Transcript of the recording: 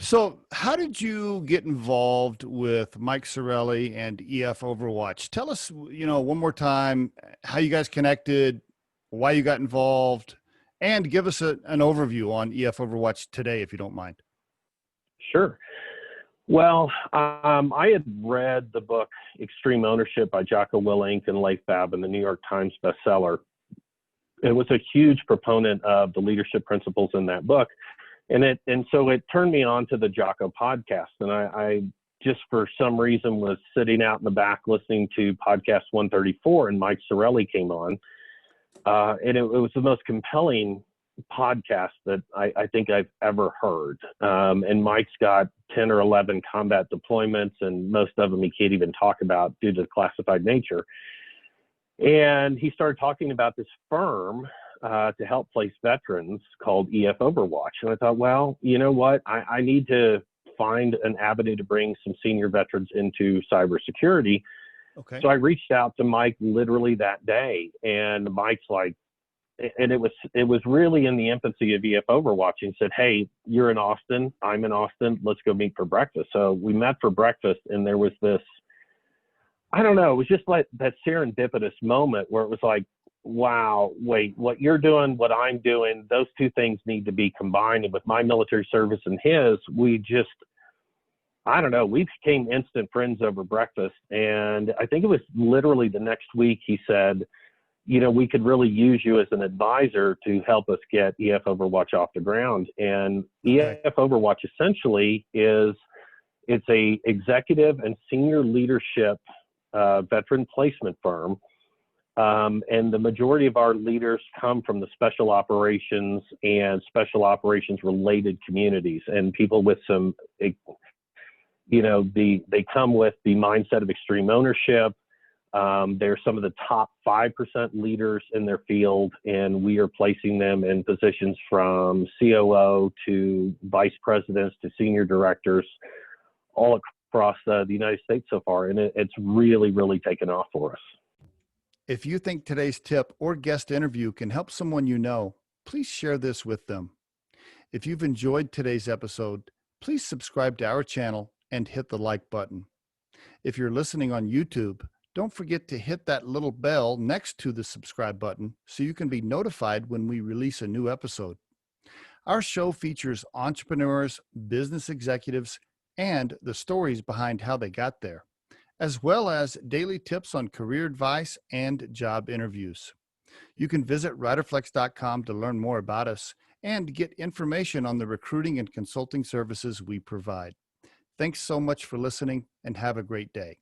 So how did you get involved with Mike Sarraille and EF Overwatch? Tell us, one more time how you guys connected, why you got involved, and give us an overview on EF Overwatch today, if you don't mind. Sure. Well, I had read the book Extreme Ownership by Jocko Willink and Leif Babin, the New York Times bestseller. It was a huge proponent of the leadership principles in that book. And so it turned me on to the Jocko podcast. And I just for some reason was sitting out in the back listening to podcast 134, and Mike Sarraille came on. And it was the most compelling podcast that I think I've ever heard. And Mike's got 10 or 11 combat deployments, and most of them he can't even talk about due to the classified nature. And he started talking about this firm to help place veterans called EF Overwatch. And I thought, well, you know what? I need to find an avenue to bring some senior veterans into cybersecurity. Okay. So I reached out to Mike literally that day, and Mike's like, and it was really in the infancy of EF Overwatch, and said, hey, you're in Austin, I'm in Austin, let's go meet for breakfast. So we met for breakfast, and there was this, I don't know, it was just like that serendipitous moment where it was like, wow, wait, what you're doing, what I'm doing, those two things need to be combined. And with my military service and his, we just, I don't know, we became instant friends over breakfast. And I think it was literally the next week he said, we could really use you as an advisor to help us get EF Overwatch off the ground. And Okay. EF Overwatch essentially it's a executive and senior leadership veteran placement firm. And the majority of our leaders come from the special operations and special operations related communities, and people with some, they come with the mindset of extreme ownership. They're some of the top 5% leaders in their field, and we are placing them in positions from COO to vice presidents to senior directors all across the United States so far. And it's really, really taken off for us. If you think today's tip or guest interview can help someone you know, please share this with them. If you've enjoyed today's episode, please subscribe to our channel and hit the like button. If you're listening on YouTube, don't forget to hit that little bell next to the subscribe button so you can be notified when we release a new episode. Our show features entrepreneurs, business executives, and the stories behind how they got there, as well as daily tips on career advice and job interviews. You can visit Riderflex.com to learn more about us and get information on the recruiting and consulting services we provide. Thanks so much for listening, and have a great day.